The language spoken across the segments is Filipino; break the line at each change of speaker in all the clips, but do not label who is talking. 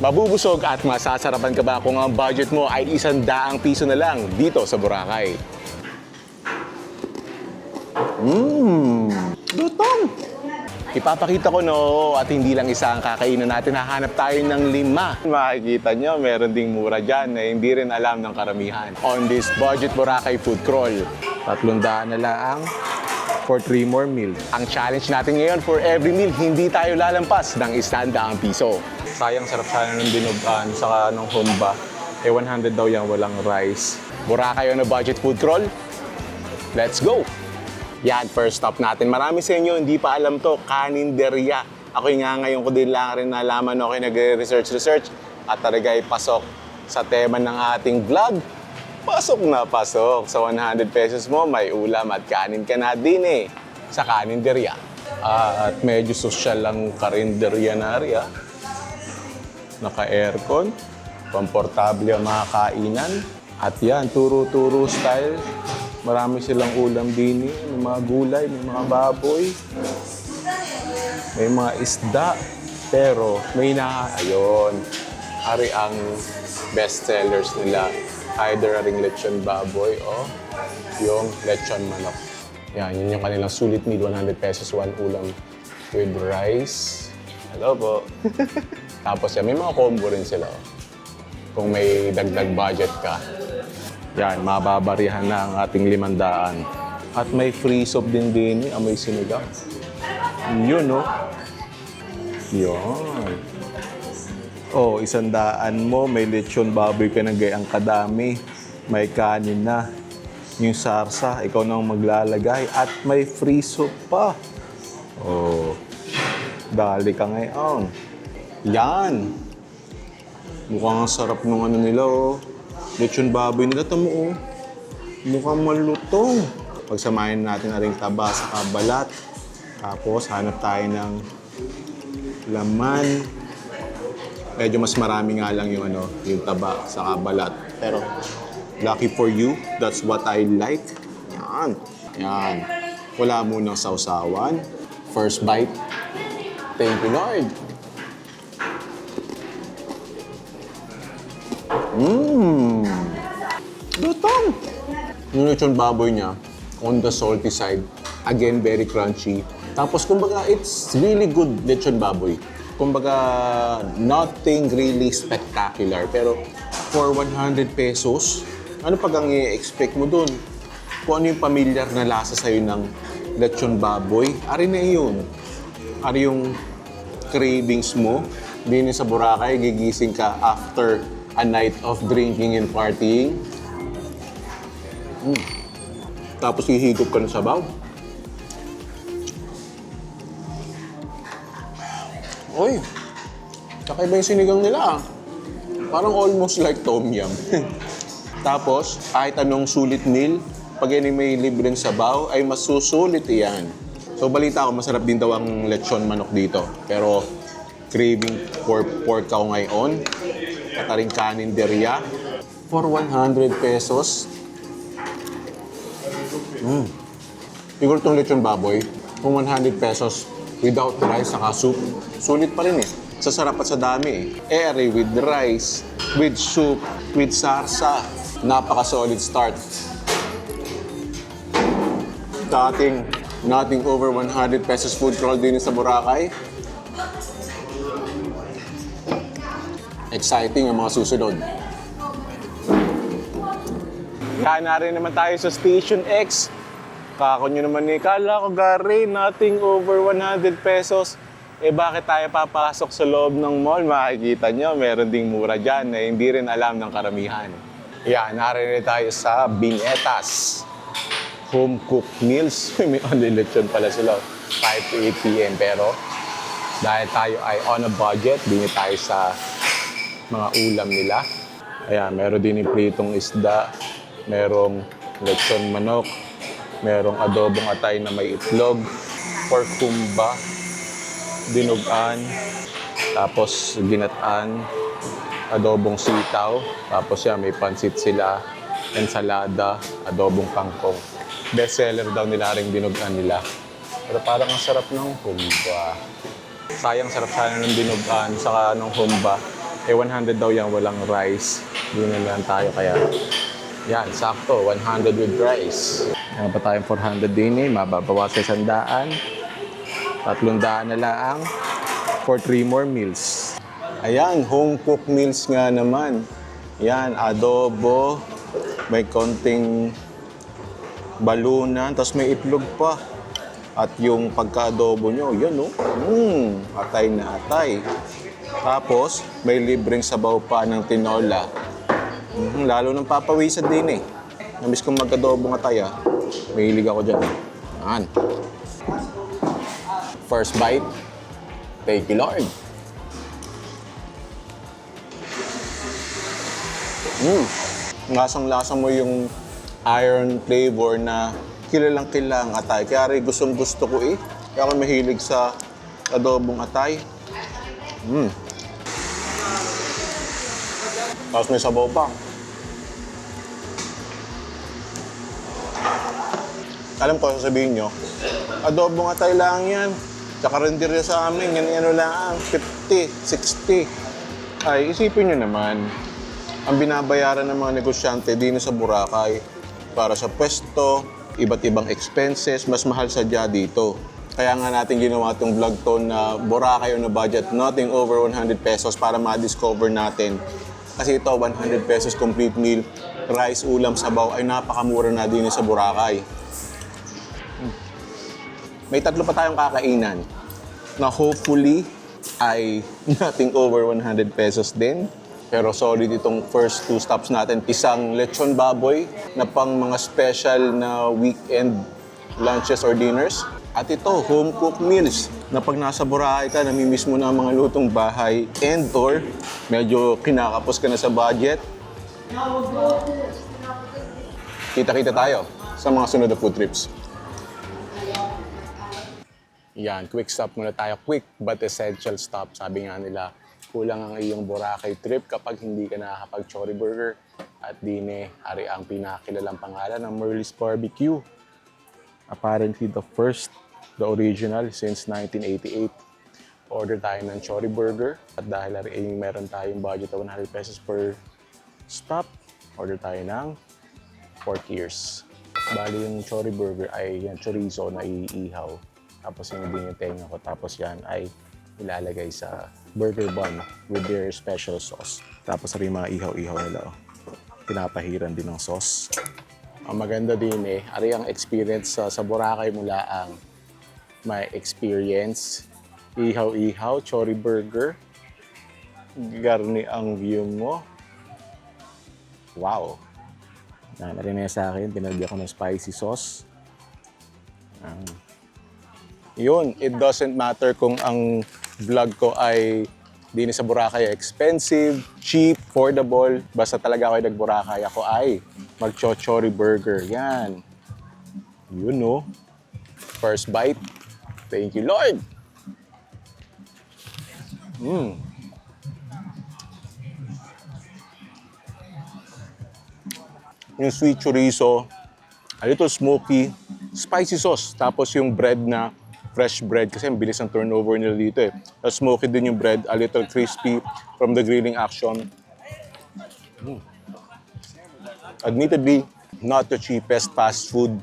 Mabubusog at masasarapan ka ba kung ang budget mo ay 100 piso na lang dito sa Boracay? Lutong! Ipapakita ko at hindi lang isa ang kakainan natin, hahanap tayo ng 5. Makikita nyo, meron ding mura dyan na hindi rin alam ng karamihan. On this Budget Boracay Food Crawl, 300 na lang for 3 more meals. Ang challenge natin ngayon, for every meal, hindi tayo lalampas ng 100 piso. Sayang, sarap sana ng dinugan, saka ng humba. 100 daw yan, walang rice. Boracay on a Budget Food Crawl? Let's go! Yan, first stop natin. Marami sa inyo hindi pa alam to, kaninderya. Ako'y nga ngayon ko din lang rin nalaman, ako'y nag-research at talagang pasok sa tema ng ating vlog. Pasok na pasok. Sa 100 pesos mo, may ulam at kanin ka na din sa kaninderya. At medyo social lang karinderya na rin. Naka-aircon, komportable ang mga kainan. At yan, turo-turo style. Marami silang ulam din, may mga gulay, may mga baboy, may mga isda. Pero may ayun, ari ang best sellers nila. Either aring lechon baboy o yung lechon manok. Yan, yun yung kanilang sulit meal, 100 pesos, 1 ulam with rice. Hello po. Tapos yan, may mga combo rin sila. Kung may dagdag budget ka. Yan, mababarihan na ang ating 500. At may free soup din amoy sinigang. Yun, no? Yun. 100 mo, may lechon baboy ka na gayang kadami. May kanin na. Yung sarsa, ikaw nang maglalagay. At may free soup pa. Dali ka ngayon. Yan. Mukhang sarap nung nila, lechon baboy nila, tamo. Mukhang malutong. Pagsamahin natin na ring taba sa kabalat. Tapos, hanap tayo ng laman. Medyo mas marami nga lang yung taba sa kabalat. Pero, lucky for you, that's what I like. Yan. Yan. Wala munang sausawan. First bite. Thank you, Lord. Lutong! Yung lechon baboy niya, on the salty side. Again, very crunchy. Tapos, kumbaga, it's really good lechon baboy. Kumbaga, nothing really spectacular. Pero, for 100 pesos, ano pag ang i-expect mo dun? Kung ano yung pamilyar na lasa sa'yo ng lechon baboy, ari na yun. Ari yung cravings mo. Din sa Boracay, gigising ka after a night of drinking and partying. Tapos hihigop ka ng sabaw. Uy, kakaiba yung sinigang nila. Parang almost like tom yum. Tapos, kahit anong sulit meal, pag yan may libreng sabaw, ay masusulit iyan. So, balita ko, masarap din daw ang lechon manok dito. Pero, craving for pork ako ngayon. Kataring kaninderya. For 100 pesos. Siguro itong lechon baboy, kung 100 pesos, without rice, saka soup, sulit pa rin Sa sarap at sa dami Ere with rice, with soup, with sarsa. Napaka-solid start. Nothing over 100 pesos food crawl din sa Boracay. Exciting ang mga susunod. Yan na rin naman tayo sa Station X. Kako nyo naman kala ko Gary, nothing over 100 pesos. Bakit tayo papasok sa loob ng mall? Makikita nyo, meron ding mura dyan na hindi rin alam ng karamihan. Yan, narinig tayo sa Binetas. Home cooked meals. May only lechon pala sila. 5 to 8 p.m. Pero dahil tayo ay on a budget, hindi tayo sa mga ulam nila. Ayan, meron din yung pritong isda. Merong lechon manok. Merong adobong atay na may itlog. Pork kumba. Dinugan. Tapos ginataan. Adobong sitaw. Tapos yan, may pansit sila. Ensalada. Adobong kangkong. Best seller daw nila ring dinugan nila. Pero parang ang sarap ng humba. Sayang sarap sana ng dinugan saka ng humba. Eh, 100 daw yan, walang rice. Hindi na lang tayo kaya. Yan, sakto. 100 with rice. Yan pa tayong 400 din eh. Mababawas sa 100. 300 na lang for 3 more meals. Ayan, home cooked meals nga naman. Yan, adobo. May konting balunan, tapos may itlog pa. At yung pagka-adobo nyo, yun o. Atay na atay. Tapos, may libreng sabaw pa ng tinola. Lalo ng papawisan din eh. Namiss kong mag-adobo nga tayo. Mahilig ako dyan. Yan. First bite. Thank you, Lord. Lasang-lasa mo yung iron flavor na kilalang-kilang atay. Kaya rin gustong-gusto ko eh. Kaya ako mahilig sa adobong atay. Tapos may sabaw pa. Alam ko, sasabihin nyo, adobong atay lang yan. Tsaka rendirya sa amin, yan lang, 50, 60. Ay, isipin nyo naman, ang binabayaran ng mga negosyante din sa Boracay para sa pwesto, iba't ibang expenses, mas mahal sadya dito. Kaya nga natin ginawa itong vlog to na Boracay on a budget, nothing over 100 pesos para ma-discover natin. Kasi ito, 100 pesos complete meal, rice, ulam, sabaw, ay napakamura na din sa Boracay. May 3 pa tayong kakainan na hopefully ay nothing over 100 pesos din. Pero solid itong first 2 stops natin. Isang lechon baboy na pang mga special na weekend lunches or dinners. At ito, home-cooked meals na pag nasa Boracay ka, namimiss mo na ang mga lutong bahay and or medyo kinakapos ka na sa budget. Kita-kita tayo sa mga sunod na food trips. Yan, quick stop muna tayo. Quick but essential stop. Sabi nga nila, kulang ang iyong Boracay trip kapag hindi ka nakakapag-Chori Burger. At dine, ari ang pinakilalang pangalan ng Merle's Barbecue. Apparently the original since 1988. Order tayo ng Chori Burger. At dahil ari ay meron tayong budget of 100 pesos per stop, order tayo ng 4 years. Bali yung Chori Burger ay yan, chorizo na iihaw. Tapos yung din yung tenga ko. Tapos yan ay ilalagay sa burger bun with their special sauce. Tapos rin mga ihaw-ihaw nila. Pinapahiran din ng sauce. Ang maganda din eh, ari ang experience sa Boracay mula ang may experience. Ihaw-ihaw, Chori Burger. Garni ang view mo. Wow! Narin na sa akin, pinalagyan ko ng spicy sauce. Yun, it doesn't matter kung ang vlog ko ay di sa Boracay expensive, cheap, affordable. Basta talaga ako ay nag-Boracay, ako ay mag-Chori Burger. Yan. You know. First bite. Thank you, Lord. Yung sweet chorizo, a little smoky, spicy sauce. Tapos yung bread na fresh bread kasi ang bilis ang turnover nila dito eh. Tapos smoky din yung bread, a little crispy from the grilling action. Admittedly, not the cheapest fast food.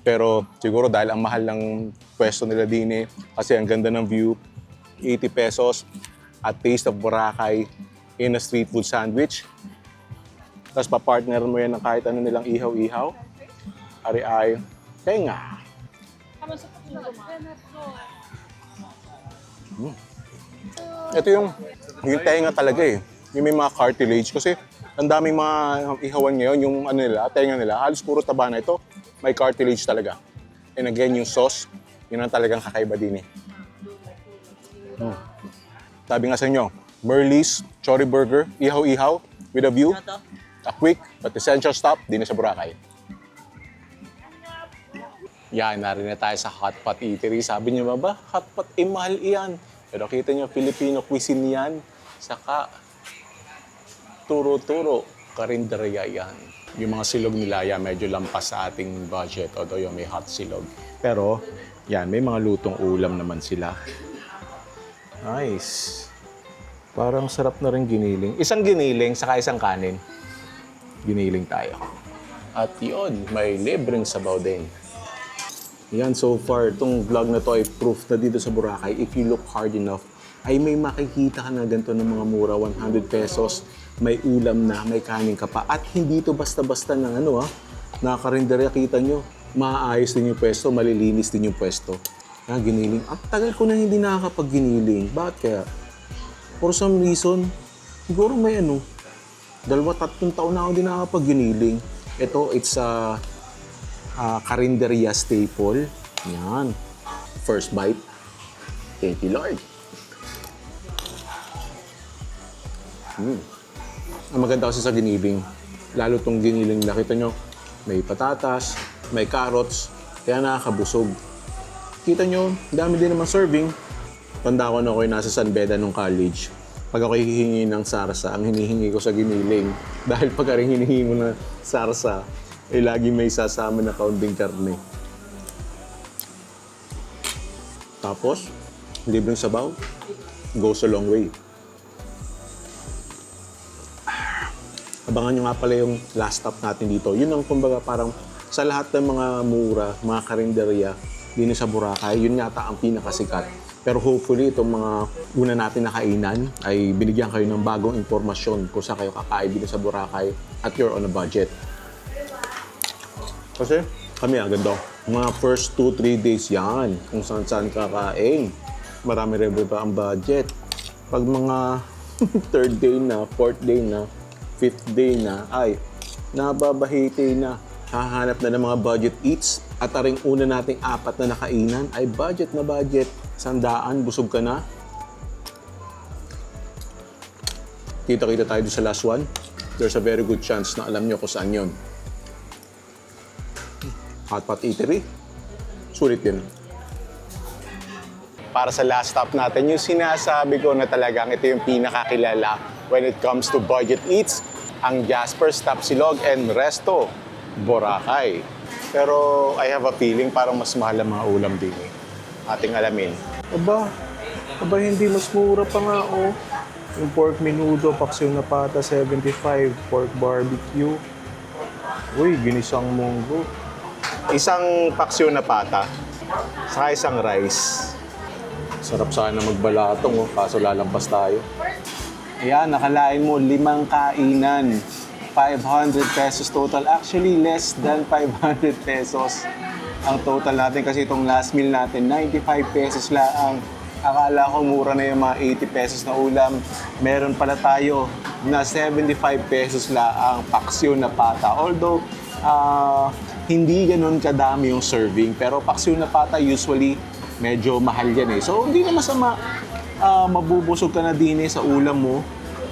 Pero siguro dahil ang mahal ng pwesto nila din eh, kasi ang ganda ng view, 80 pesos at taste of Boracay in a street food sandwich. Tapos pa-partner mo yan ng kahit ano nilang ihaw-ihaw. Ari ay tenga. Ito yung tenga talaga eh. Yung may mga cartilage kasi ang daming mga ihawan ngayon, yung ano nila, tenga nila, halos puro taba na ito. May cartilage talaga. And again, yung sauce, yun ang talagang kakaiba din eh. Sabi nga sa inyo, Merle's Chori Burger, ihaw-ihaw with a view. A quick but essential stop din sa Boracay. Yan, narin na tayo sa Hot Pot Eatery. Sabi niyo ba, Hot Pot, mahal iyan. Pero kita niyo, Filipino cuisine yan. Saka, turo-turo, karinderya yan. Yung mga silog nila, yan, medyo lampas sa ating budget. Although yung may hot silog. Pero, yan, may mga lutong ulam naman sila. Nice. Parang sarap na rin giniling. Isang giniling, saka isang kanin. Giniling tayo. At yun, may libreng sabaw din. Yan, so far, itong vlog na to ay proof na dito sa Boracay, if you look hard enough, ay may makikita ka na ganito ng mga mura, 100 pesos, may ulam na, may kanin ka pa. At hindi to basta-basta ng nakakarinderya, kita nyo, maayos din yung pwesto, malilinis din yung pwesto. Yan, giniling. Ang tagal ko na hindi nakakapag-giniling. Bakit kaya? For some reason, siguro may 2-3 taon na ako din nakakapag-giniling. Ito, it's a karinderya staple. Yan. First bite. Thank you, Lord. Ang maganda kasi sa giniling, lalo tong giniling, nakita nyo, may patatas, may carrots, kaya nakakabusog. Kita nyo, dami din naman serving. Tanda ko na ako yung nasa San Beda nung college. Pag ako hihingi ng sarsa, ang hinihingi ko sa giniling. Dahil pag rin hinihingi mo ng sarsa, lagi may sasama na kaunting karne. Tapos, libreng sabaw, goes a long way. Abangan nyo nga pala yung last stop natin dito. Yun ang kumbaga parang sa lahat ng mga mura, mga karinderya, din sa Boracay, yun yata ang pinakasikat. Pero hopefully, itong mga una natin na kainan ay binigyan kayo ng bagong impormasyon kung saan kayo kakain din sa Boracay at you're on a budget. Kasi kami ganito. Mga first 2-3 days yan, kung saan-saan kakain. Marami rin pa ang budget. Pag mga 3rd day na, 4th day na, 5th day na, ay nababahiti na. Hahanap na ng mga budget eats at aring una nating 4 na nakainan ay budget na budget. 100, busog ka na. Kita-kita tayo sa last one. There's a very good chance na alam nyo kung saan yun. Hot Pot Eatery. Sulit din. Para sa last stop natin, yung sinasabi ko na talagang ito yung pinakakilala when it comes to budget eats, ang Jasper's Tapsilog and Resto Boracay. Pero I have a feeling parang mas mahal ang mga ulam din ating alamin. Aba, hindi mas mura pa nga Yung pork menudo, paksiw na pata, 75. Pork barbecue. Uy, ginisang munggo. Isang paksiw na pata, saka isang rice. Sarap sana magbalatong kaso lalampas tayo. Ayan, nakalain mo 5 kainan. 500 pesos total. Actually, less than 500 pesos ang total natin kasi itong last meal natin, 95 pesos lang. Akala ko mura na yung mga 80 pesos na ulam. Meron pala tayo na 75 pesos lang ang paksiw na pata. Although, hindi ganun kadami yung serving. Pero paksiw na pata, usually, medyo mahal yan So, hindi na masama. Mabubusog ka na din sa ulam mo.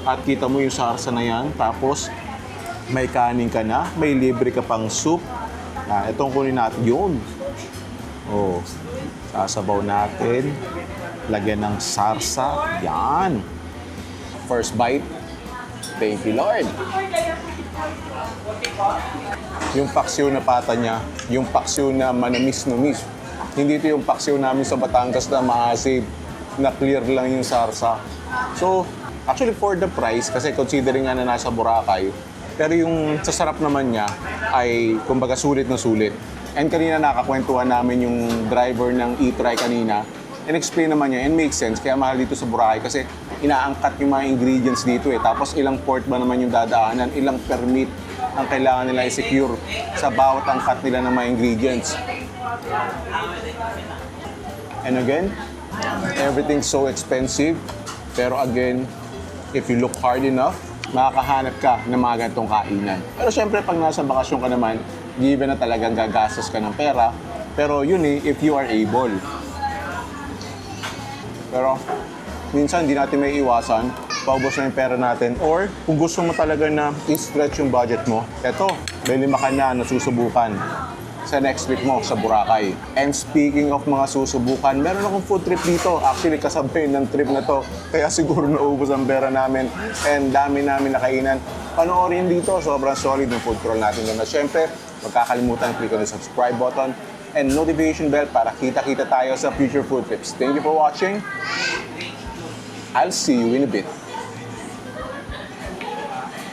At kita mo yung sarsa na yan. Tapos, may kanin ka na, may libre ka pang soup. Itong kunin natin yun. Sasabaw natin. Lagyan ng sarsa. Yan. First bite. Thank you, Lord. Yung paksiw na pata niya, yung paksiw na manamis-numis. Hindi ito yung paksiw namin sa Batangas na maasim, na clear lang yung sarsa. So, actually for the price, kasi considering nga na nasa Boracay, pero yung sasarap naman niya ay kumbaga sulit na sulit. And kanina nakakwentuhan namin yung driver ng E-Try kanina. And-explain naman niya, and makes sense, kaya mahal dito sa Boracay kasi inaangkat yung mga ingredients dito Tapos ilang port ba naman yung dadaanan, ilang permit ang kailangan nila i-secure sa bawat angkat nila ng mga ingredients. And again, everything's so expensive. Pero again, if you look hard enough, makakahanap ka ng mga ganitong kainan. Pero syempre, pag nasa bakasyon ka naman, given na talagang gagastos ka ng pera. Pero yun if you are able. Pero minsan, hindi natin may iwasan. Paubos na yung pera natin. Or, kung gusto mo talaga na i-stretch yung budget mo, eto, may 5 ka na susubukan sa next week mo sa Boracay. And speaking of mga susubukan, meron akong food trip dito. Actually, kasabay ng trip na to. Kaya siguro naubos ang pera namin. And dami namin nakainan. Panoorin dito, sobrang solid yung food crawl natin doon. At syempre, magkakalimutan click on the subscribe button and notification bell para kita-kita tayo sa future food trips. Thank you for watching. I'll see you in a bit.